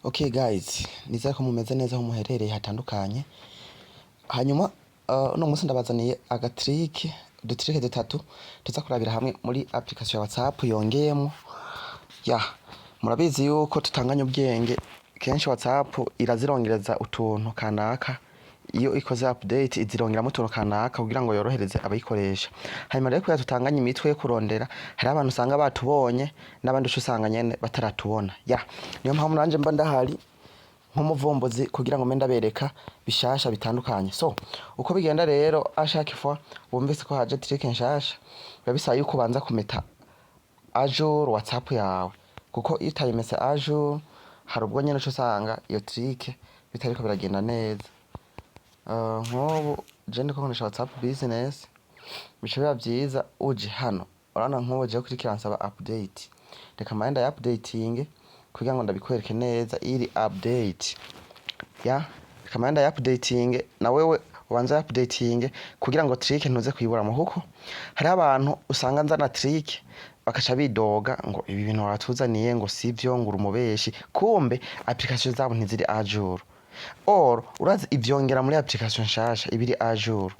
Okay guys, nizere ko mumeze neza aho muherereye hatandukanye. Hanyuma uno munsi ndabazaniye agatrike, udutrike dutatu tuza kurabira hamwe muri application ya WhatsApp yongeyemo. Murabizi yuko tutanganya ubwenge kenshi WhatsApp irazirongereza utuntu kanaka. Iyo ikoze update izirongeramo utuntu kanaka kugira ngo yorohereze abayikoresha. Hanyuma rero kuya tutanganya imitwe yo kurondera, hari abantu usanga batubonye n'abandi usanga nyene bataratubona. Niyo mpamvu nanje mba ndahari nk'umuvumbuzi kugira ngo menda bereka bishasha bitandukanye. So uko bigenda rero ashaka ifwa wumvise ko haje trick nshasha, babisaba yuko banza kumeta ajour WhatsApp yawe, kuko iyo utayimese ajour hari ubwo nyene usanga iyo trick bitariko biragenda neza. Nk'ubu je ndiko nkoresha WhatsApp business, bishobora byiza uje hano urana nk'ubu je kuri kiransaba update, reka manda ya updating kugira ngo ndabikwereke neza iri update. Reka manda ya updating na wewe ubanza updating kugira ngo trick ntuze kuyibura mu huko. Hari abantu usanga nzana trick bakaca bidoga ngo ibi bintu waratuzaniye ngo sivyo ngo urumubeshi, kumbe application zabo ntiziri ajour. Or urazi ivyongera muri application nshasha ibiri ajour.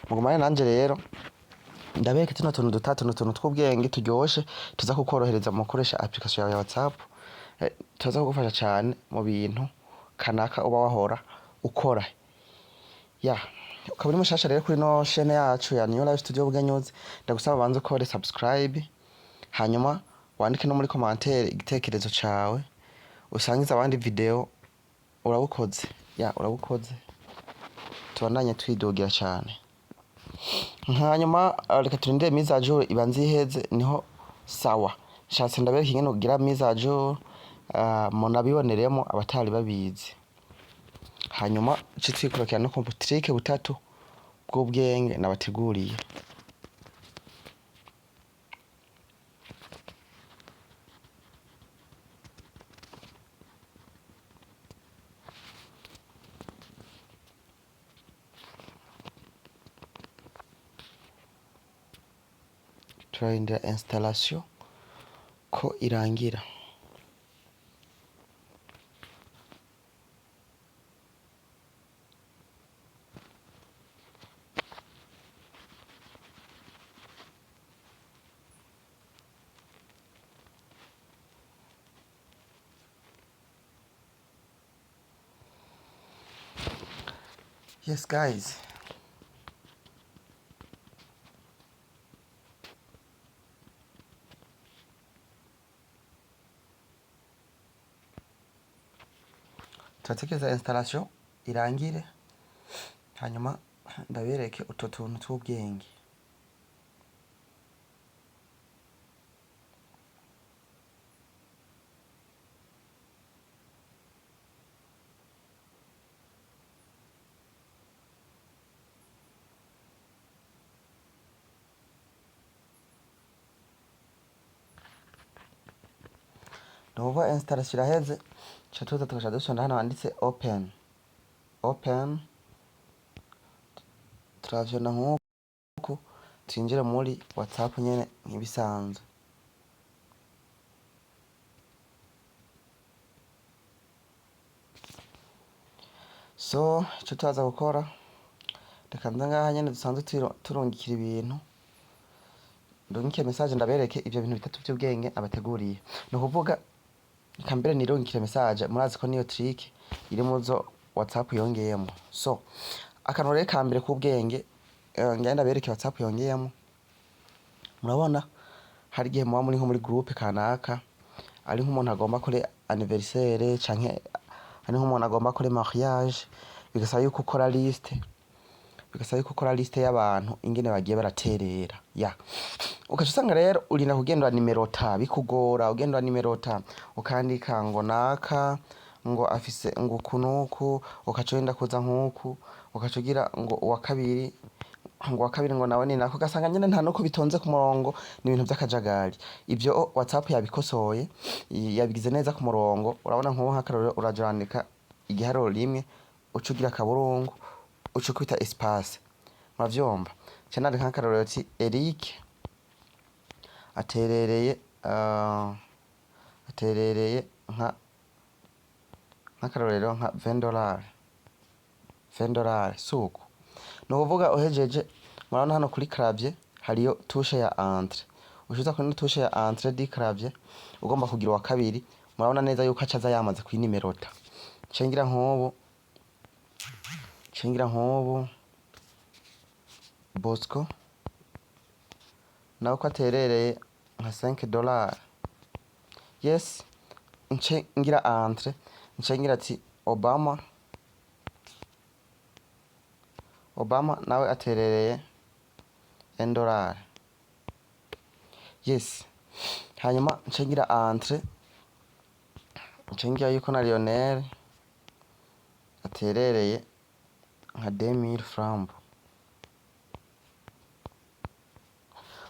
Mugumane nanje rero ndabeke tuno tuntu dutatu tuntu tw'ubwenge turyoshe tuza kukorohereza mu gukoresha application ya WhatsApp. Tuza kugufasha cyane mu bintu kanaka uba wahora ukora. Ukaba uri mushasha rero kuri no chaîne yacu ya New Life Studio Bugenyuzi, ndagusaba banze ukore subscribe, hanyuma wandike no muri commentaire igitekerezo cawe, usangiza abandi video. Urabukoze. Urabukoze. Tubandanye twidogira cyane. Hanyuma reka turindire mise à jour ibanze iheze niho sawa. Shatse ndabereka ingene ugira mise à jour munabiboneremo abatari babizi. Hanyuma twitwikurikira no computrique butatu bw'ubwenge nabateguriye. Turarindira installation ko irangira. Yes guys, turatekereza installation irangire, hanyuma ndabereke utu tuntu tw'ubwenge. Nuva installation iraheze, tuza tugasha dusonda hano handitse open. Turavyona nk'uko twinjira muri WhatsApp nyene nk'ibisanzwe. So icyo tuza gukora, reka nza ngaha nyene dusanzwe turungikira ibintu. Ndungike message ndabereke ivyo bintu bitatu by'ubwenge abateguriye. No kuvuga kambere nirungikire message, murazi ko niyo trick iri muzo WhatsApp yongeyemo. So akanore kambere k'ubwenge ngenda bereke WhatsApp yongeyemo. Murabona hari gihe muba muri nko muri groupe kanaka, ari nk'umuntu agomba kuri anniversaire canke ari nk'umuntu agomba kuri mariage, bigasaba yuko ukora liste y'abantu ingene bagiye baraterera. Ukaca usanga rero urinda kugendera nimero ta bikugora, ugendera nimero ta ukandika ngo naka ngo afise ngo kunuku, ukaca wenda kuza nkuku, ukaca ugira ngo uwa kabiri ngo nawe ni nako, gasanga nyene nta nuko bitonze ku murongo, ni ibintu by'akajagari. Ivyo WhatsApp yabikosoye, yabigize neza ku murongo. Urabona nk'ubu nk'akarorero urajandika igiharuro rimwe, uca ugira akaburungu, uca kwita espace. Muravyumva? Cyane nk'akarorero ati Eric aterereye nka nk'akarorero nka $20 suko ni ukuvuga uhejeje. Murabona hano kuri clavier hariyo touche ya entrée, ushiza kuri touche ya entrée di clavier ugomba kugira wa kabiri. Murabona neza yuko acaza yamaze kuri nimerota. Cengira nk'ubu Bosco nawe ko aterereye nka $5. Yes, nce ngira entrée, nce ngira ati Obama nawe aterereye $1. Yes, hanyuma nce ngira entrée, nce ngira yuko na Lionel aterereye nka 2000 francs.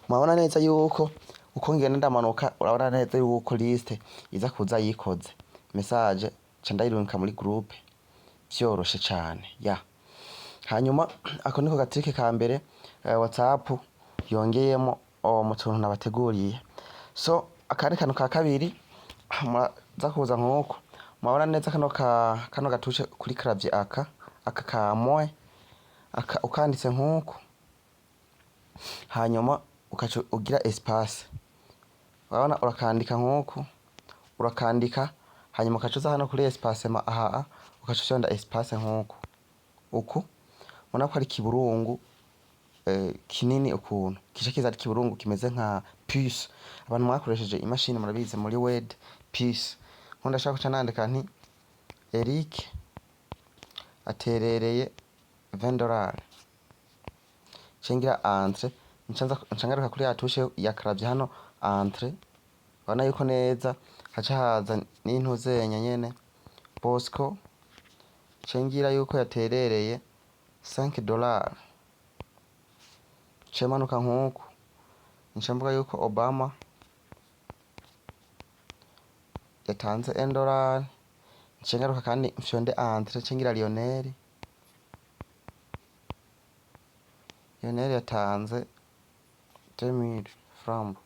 Murabona neza yuko uko ngenda ndamanuka, urabona neza yuko liste iza kuza yikoze message ca ndayirungika muri groupe vyoroshe cane ya. Hanyuma ako niko gatrike ka mbere WhatsApp yongeyemo mu tuntu nabateguriye. So akandi kantu ka kabiri muraza kuza nk'uko murabona neza kano gatushe kuri clavier aka kamwe ukanditse nk'uko, hanyuma ukaca ugira espace. Urabona urakandika nk'uko, urakandika hanyuma ukaca uza hano kuri espace aha ukaca ushonda espace nk'uko uku. Murabona ko ari kiburungu kinini ukuntu kica kiza ari kiburungu kimeze nka puce. Abantu mwakoresheje imashini murabize muri Word puce. Nkunda shaka kuca nandika nti Eric aterereye $20. Cengira entrée, ncangaruka kuri ya touche ya clavier hano entrée. Urabona yuko neza haca haza n'intuzenya nyene Bosco, cengira yuko yaterereye $5. Cemanuka nk'uko ncamvuga yuko Obama yatanze $1. Cengaruka kandi mfyonde entrée, cengira Lionel yatanze 2000 francs.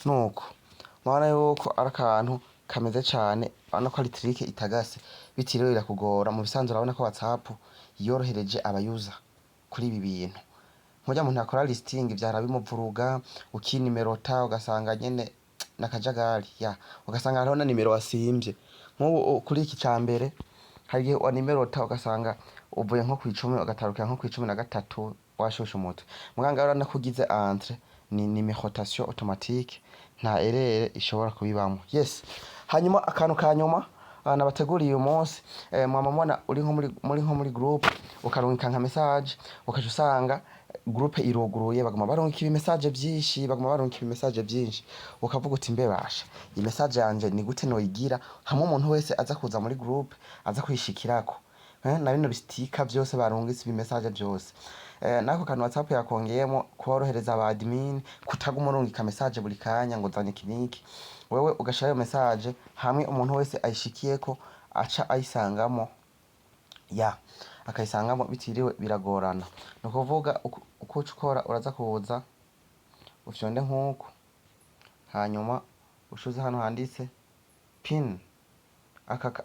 Nuko murabona yuko ari akantu kameze cane, urabona ko ari trick itagase bitiriwe birakugora. Mu bisanzwe urabona ko WhatsApp yorohereje abayuza kuri ibi bintu. Nk'urya muntu yakora listing vyara bimuvuruga, ukinimerota ugasanga nyene nakajagari ya, ugasanga hariho na nimero wasimvye. Nk'ubu kuri iki ca mbere harigihe wa nimerota ugasanga uvuye nko ku10 ugatarukira nko ku13 washusha umutwe. Muganga urabona ko ugize entrée ni numérotation automatique, nta erreur ishobora kubibamo. Yes, hanyuma akantu ka nyuma nabateguriye uyu munsi, mwamubona uri nko muri groupe ukarungika nka message ukaca usanga groupe iruguruye, baguma barungika ibi message byinshi, ukavuga uti mbebasha iyi message yanje ni gute noyigira hamwe umuntu wese aza kuza muri groupe aza kwishikirako na bino bistika byose barungitse ibi message byose. Nako kantu WhatsApp yakongeyemo korohereza aba admin kutaguma urungika message buri kanya ngo zanye kiniki. Wewe ugashira iyo message hamwe umuntu wese ayishikiyeko aca ayisangamo ya, akayisangamo bitiriwe biragorana. No kuvuga uko ukora uraza kuza ufyonde nk'uko, hanyuma ushuze hano handitse pin.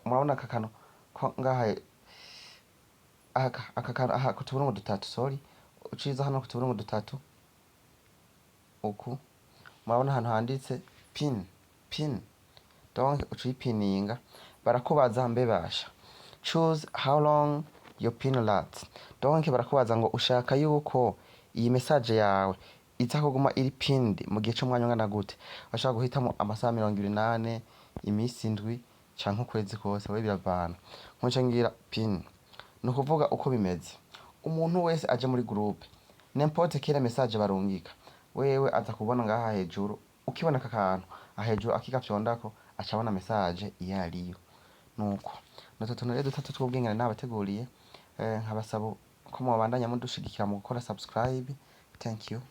Murabona aka kantu ko ngaha aka kantu kutuburungu dutatu, sorry, uciza hano kutuburungu dutatu uku, murabona hano handitse pin. Donc ucipininga barakubaza mbebasha choose how long your pin lasts. Donc barakubaza ngo ushaka yuko iyi message yawe iza kuguma iri pinned mu gihe cy'umwanya ungana gute. Bashaka guhitamo amasaha 28, imisi 7 canke ukwezi kose, we biravana. Nkuce ngira pin no kuvuga uko bimeze. Umuntu wese aje muri groupe n'importe quelle message barungika, wewe aza kubona ngaha hejuru. Ukibona aka kantu ahejuru akigafyondako acabona message iyo ariyo. Nuko natwe tunare dutatu tw'ubwengane nabateguriye, nkabasaba ko mubandanya mudushigikira mu gukora subscribe. Thank you.